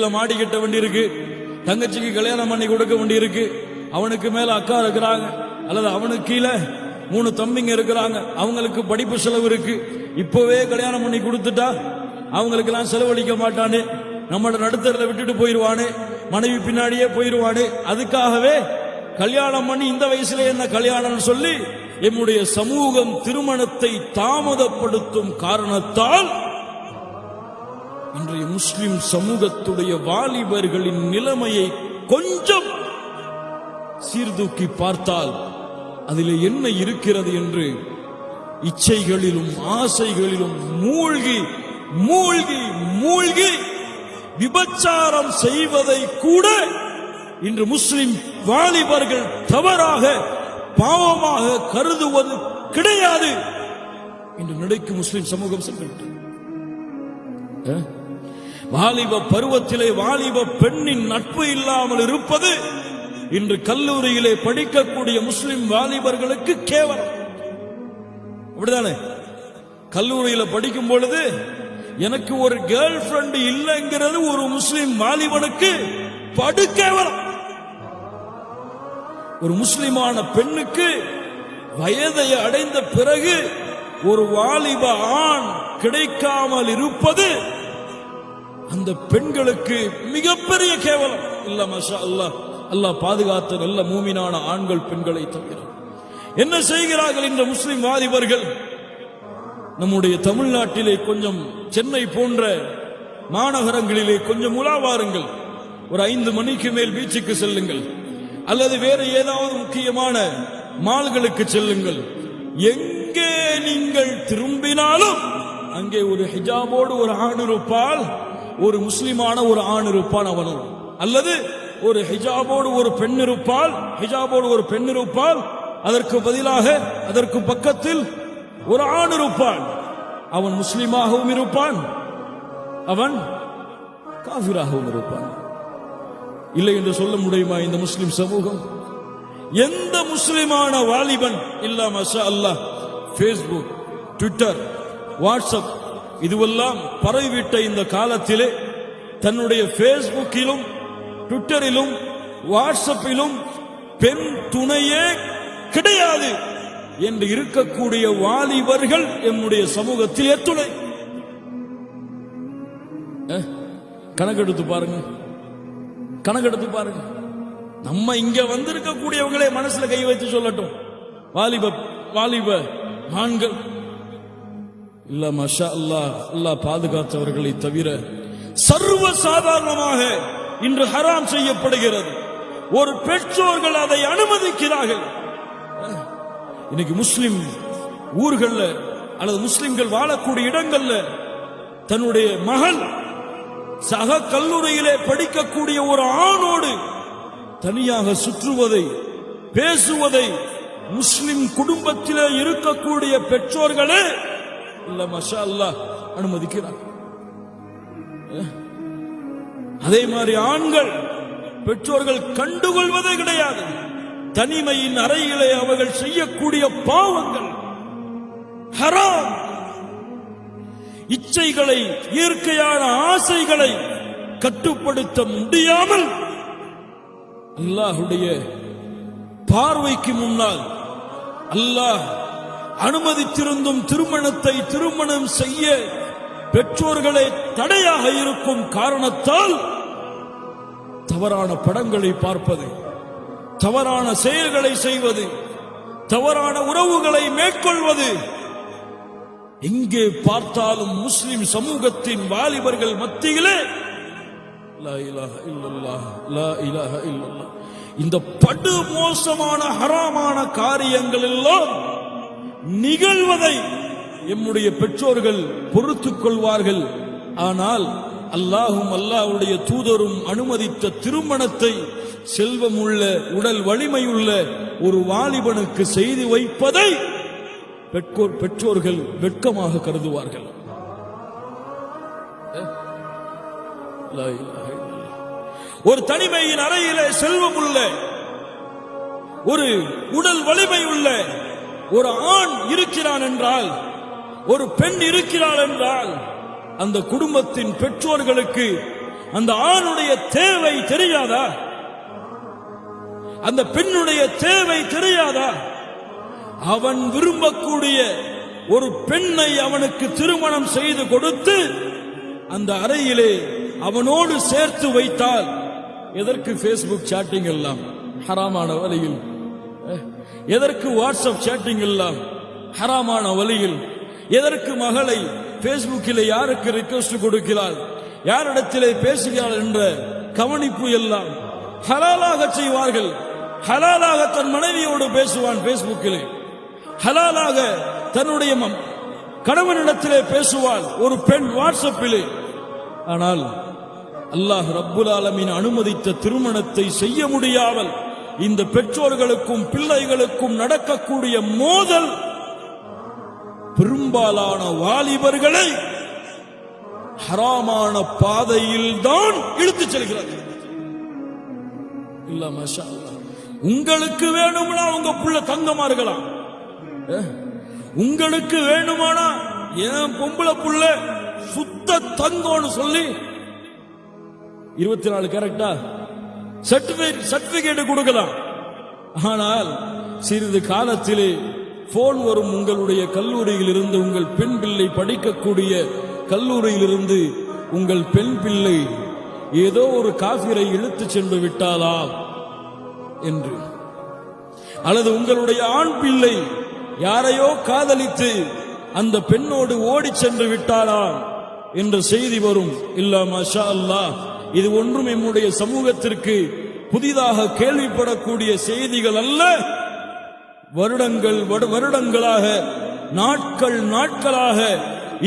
மாடி கட்ட வேண்டி இருக்கு, தங்கச்சிக்கு கல்யாணம் பண்ணி கொடுக்க வேண்டி இருக்கு, அவனுக்கு மேல அக்கா இருக்கிறாங்க, அல்லது அவனுக்கு கீழே 3 தம்பிங்க இருக்கிறாங்க, அவங்களுக்கு படிப்பு செலவு இருக்கு. இப்பவே கல்யாணம் பண்ணி கொடுத்துட்டா அவங்களுக்கு எல்லாம் செலவழிக்க மாட்டானே, நம்மளோட நடுத்தரில் விட்டுட்டு போயிருவானே, மனைவி பின்னாடியே போயிருவானே, அதுக்காகவே கல்யாணம் பண்ணி இந்த வயசுல என்ன கல்யாணம் சொல்லி எம்முடைய சமூகம் திருமணத்தை தாமதப்படுத்தும் காரணத்தால் இன்றைய முஸ்லிம் சமூகத்துடைய வாலிபர்களின் நிலைமையை கொஞ்சம் சீர்தூக்கி பார்த்தால் அதில் என்ன இருக்கிறது என்று இச்சைகளிலும் ஆசைகளிலும் மூழ்கி மூழ்கி மூழ்கி விபச்சாரம் செய்வதை கூட இன்று முஸ்லிம் வாலிபர்கள் தவறாக பாவமாக கருதுவது கிடையாது. இன்று நினைக்கும் முஸ்லிம் சமூகம் சென்றுவிட்டது. வாலிப பருவத்திலே வாலிப பெண்ணின் நட்பு இல்லாமல் இருப்பது இன்று கல்லூரியிலே படிக்கக்கூடிய முஸ்லிம் வாலிபர்களுக்கு கேவலம். அப்படிதானே? கல்லூரியில படிக்கும் பொழுது எனக்கு ஒரு கேர்ள் ஃபிரெண்ட் இல்லைங்கிறது ஒரு முஸ்லிம் வாலிபனுக்கு படு கேவலம். ஒரு முஸ்லிமான பெண்ணுக்கு வயதை அடைந்த பிறகு ஒரு வாலிப ஆண் கிடைக்காமல் இருப்பது அந்த பெண்களுக்கு மிகப்பெரிய கேவலம். இல்ல மாஷா அல்லாஹ், அல்லாஹ் பாதுகாத்த நல்ல மூமினான ஆண்கள் பெண்களை தவிர என்ன செய்கிறார்கள் இந்த முஸ்லிம் வாலிபர்கள்? நம்முடைய தமிழ்நாட்டிலே கொஞ்சம் சென்னை போன்ற மாநகரங்களிலே கொஞ்சம் உலாவாருங்கள். ஒரு 5 மணிக்கு மேல் பீச்சுக்கு செல்லுங்கள், அல்லது வேறு ஏதாவது முக்கியமான மால்களுக்கு செல்லுங்கள். எங்கே நீங்கள் திரும்பினாலும் அங்கே ஒரு ஹிஜாபோடு ஒரு ஆண் இருப்பால், ஒரு முஸ்லிமான ஒரு ஆண் இருப்பான் அவனோடு, அல்லது ஒரு ஹிஜாபோடு ஒரு பெண் இருப்பால், ஹிஜாபோடு ஒரு பெண் இருப்பால், அதற்கு பதிலாக அதற்கு பக்கத்தில் ஒரு ஆண் இருப்பான். அவன் முஸ்லிமாகவும் இருப்பான், அவன் காஃபிராகவும் இருப்பான். இல்லை என்று சொல்ல முடியுமா இந்த முஸ்லிம் சமூகம்? எந்த முஸ்லிமான வாலிபன் இல்ல மாஷா அல்லாஹ் ஃபேஸ்புக், ட்விட்டர், வாட்ஸ்அப் இதுவெல்லாம் பரவிவிட்ட இந்த காலத்திலே தன்னுடைய ஃபேஸ்புக்கிலும் ட்விட்டரிலும் வாட்ஸ்அப்பிலும் பெண் துணையே கிடையாது என்று இருக்கக்கூடிய வாலிபர்கள் எம்முடைய சமூகத்தில் எத்துணை? கணக்கெடுத்து பாருங்க, கணக்கெடுத்து பாருங்க. நம்ம இங்க வந்திருக்கக்கூடியவங்களே மனசுல கை வச்சு சொல்லட்டும், வாலிப ஆண்கள் இல்ல மாஷா அல்லாஹ், அல்லாஹ் பாதுகாத்தவர்களை தவிர சர்வ சாதாரணமாக இன்று ஹராம் செய்யப்படுகிறது. ஒரு பெற்றோர்கள் அதை அனுமதிக்கிறார்கள். இன்னைக்கு முஸ்லிம் ஊர்கள்ல அல்லது முஸ்லிம்கள் வாழக்கூடிய இடங்கள்ல தன்னுடைய மகள் சக கல்லூரியிலே படிக்கக்கூடிய ஒரு ஆணோடு தனியாக சுற்றுவதை, பேசுவதை முஸ்லிம் குடும்பத்திலே இருக்கக்கூடிய பெற்றோர்களே இல்ல மாஷா அல்லாஹ் அனுமதிக்கிறார். அதே மாதிரி ஆண்கள் பெற்றோர்கள் கண்டுகொள்வதே கிடையாது. தனிமையின் அறையிலே அவர்கள் செய்யக்கூடிய பாவங்கள் ஹராம். இச்சைகளை, இயற்கையான ஆசைகளை கட்டுப்படுத்த முடியாமல் அல்லாஹ்வுடைய பார்வைக்கு முன்னால் அல்லாஹ் அனுமதித்திருந்தும் திருமணம் செய்ய பெற்றோர்களே தடையாக இருக்கும் காரணத்தால் தவறான படங்களை பார்ப்பது, தவறான செயல்களை செய்வது, தவறான உறவுகளை மேற்கொள்வது எங்கே பார்த்தாலும் முஸ்லிம் சமூகத்தின் வாலிபர்கள் மத்தியிலே லா இலாஹ இல்லல்லாஹ், லா இலாஹ இல்லல்லாஹ், இந்த படு மோசமான ஹராமான காரியங்கள் எல்லாம் நிகழ்வதை எம்முடைய பெற்றோர்கள் பொறுத்துக் கொள்வார்கள். ஆனால் அல்லாஹும் அல்லாஹ்வுடைய தூதரும் அனுமதித்த திருமணத்தை செல்வமுள்ள உடல் வலிமையுள்ள ஒரு வாலிபனுக்கு செய்து வைப்பதை பெற்றோர்கள் வெட்கமாக கருதுவார்கள். ஒரு தனிமையின் அறையிலே செல்வமுள்ள ஒரு உடல் வலிமை உள்ள ஒரு ஆண் இருக்கிறான் என்றால், ஒரு பெண் இருக்கிறாள் என்றால், அந்த குடும்பத்தின் பெற்றோர்களுக்கு அந்த ஆணுடைய தேவை தெரியாதா? அந்த பெண்ணுடைய தேவை தெரியாதா? அவன் விரும்பக்கூடிய ஒரு பெண்ணை அவனுக்கு திருமணம் செய்து கொடுத்து அந்த அறையிலே அவனோடு சேர்த்து வைத்தால் எதற்கு பேஸ்புக் சாட்டிங் எல்லாம் ஹராமான வழியில், எதற்கு வாட்ஸ்அப் சாட்டிங் எல்லாம் ஹராமான வழியில், எதற்கு மகளை பேஸ்புக்கிலே யாருக்கு ரிக்வெஸ்ட் கொடுக்கிறாள், யாரிடத்திலே பேசுகிறாள் என்ற கவனிப்பு எல்லாம் ஹலாலாக செய்வார்கள். ஹலாலாக தன் மனைவியோடு பேசுவான் பேஸ்புக்கிலே, ஹலாலாக தன்னுடைய கணவனிடத்திலே பேசுவாள் ஒரு பெண் வாட்ஸ்அப்பிலே. ஆனால் அல்லாஹ் ரப்புல் ஆலமீன் அனுமதித்த திருமணத்தை செய்ய முடியாமல் இந்த பெற்றோர்களுக்கும் பிள்ளைகளுக்கும் நடக்கக்கூடிய மோதல் பெரும்பாலான வாலிபர்களை ஹராமான பாதையில் தான் இழுத்துச் செல்கிறது. இல்ல மாஷா அல்லாஹ், உங்களுக்கு வேணும்னா உங்க புள்ள தங்கமா இருக்கலாம், உங்களுக்கு வேணுமானா ஏன் பொம்பளை புள்ள சுத்த தங்கம்னு சொல்லி 24 கேரக்டா சர்டிபிகேட் கொடுக்கலாம். ஆனால் சிறிது காலத்திலே போன் வரும். உங்களுடைய கல்லூரியில் இருந்து உங்கள் பெண் பிள்ளை படிக்கக்கூடிய கல்லூரியில் இருந்து உங்கள் பெண் பிள்ளை ஏதோ ஒரு காபிரை இழுத்து சென்று விட்டாளா என்று, அல்லது உங்களுடைய ஆண் பிள்ளை யாரையோ காதலித்து அந்த பெண்ணோடு ஓடி சென்று விட்டாளா என்ற செய்தி வரும். இல்லா மாஷா அல்லாஹ், இது ஒன்றும் நம்முடைய சமூகத்திற்கு புதிதாக கேள்விப்படக்கூடிய செய்திகள் அல்ல. வருடங்களாக நாட்களாக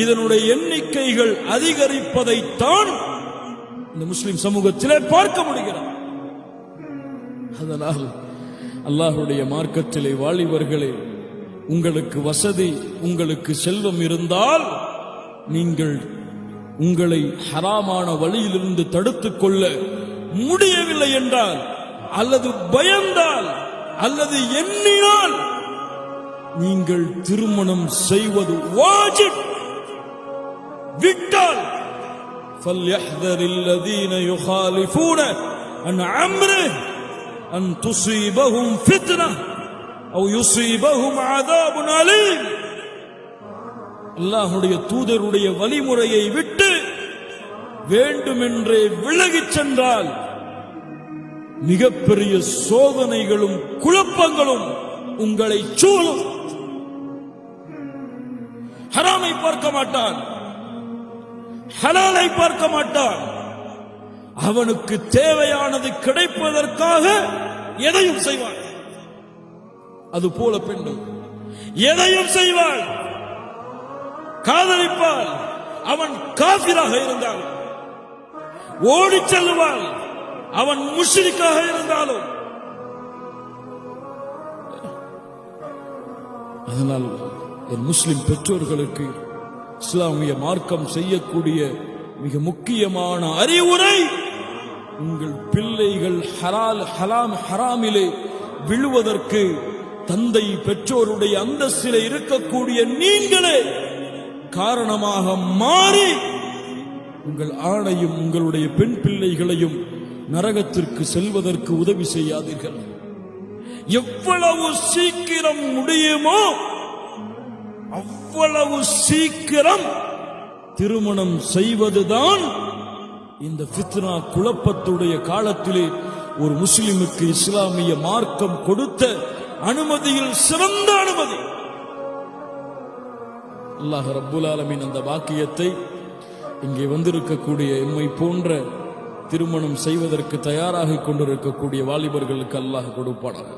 இதனுடைய எண்ணிக்கைகள் அதிகரிப்பதைத்தான் இந்த முஸ்லிம் சமூகத்திலே பார்க்க முடிகிறது. அதனால் அல்லாஹ்வுடைய மார்க்கத்திலே வாலிபர்களே, உங்களுக்கு வசதி, உங்களுக்கு செல்வம் இருந்தால் நீங்கள் உங்களை ஹராமான வழியிலிருந்து தடுத்துக் கொள்ள முடியவில்லை என்றால், அல்லது பயந்தால், அல்லது எண்ணினால் நீங்கள் திருமணம் செய்வது வாஜிப். விட்டால் فَلْيَحْذَرِ الَّذِينَ يُخَالِفُونَ عَنْ أَمْرِهِ أَنْ تُصِيبَهُمْ فِتْنَةٌ أَوْ يُصِيبَهُمْ عَذَابٌ أَلِيمٌ. அல்லாஹ்வுடைய தூதருடைய வழிமுறையை விட்டு வேண்டுமென்றே விலகிச் சென்றால் மிகப்பெரிய சோதனைகளும் குழப்பங்களும் உங்களை சூழும். ஹராமை பார்க்க மாட்டான், ஹலாலை பார்க்க மாட்டான். அவனுக்கு தேவையானது கிடைப்பதற்காக எதையும் செய்வான். அது போல பெண்ணும் எதையும் செய்வாள், காதலிப்பாள். அவன் காபிராக இருந்தால் ஓடிச் செல்லுவாள், அவன் முஷ்ரிக்காக இருந்தாலும். அதனால் என் முஸ்லிம் பெற்றோர்களுக்கு இஸ்லாமிய மார்க்கம் செய்யக்கூடிய மிக முக்கியமான அறிவுரை, உங்கள் பிள்ளைகள் ஹராமிலே விழுவதற்கு தந்தை பெற்றோருடைய அந்தஸ்திலே இருக்கக்கூடிய நீங்களே காரணமாக மாறி உங்கள் ஆணையும் உங்களுடைய பெண் பிள்ளைகளையும் நரகத்திற்கு செல்வதற்கு உதவி செய்யாதீர்கள். எவ்வளவு சீக்கிரம் முடியுமோ அவ்வளவு சீக்கிரம் திருமணம் செய்வதுதான் இந்த ஃபித்னா குழப்பத்துடைய காலத்திலே ஒரு முஸ்லிமுக்கு இஸ்லாமிய மார்க்கம் கொடுத்த அனுமதியில் சிறந்த அனுமதி. அல்லாஹ் ரப்புல் ஆலமீன் அந்த வாக்கியத்தை இங்கே வந்திருக்கக்கூடிய எம்மை போன்ற திருமணம் செய்வதற்கு தயாராகிக் கொண்டிருக்கக்கூடிய வாலிபர்களுக்கு அல்லாஹ் கொடுப்பானாக.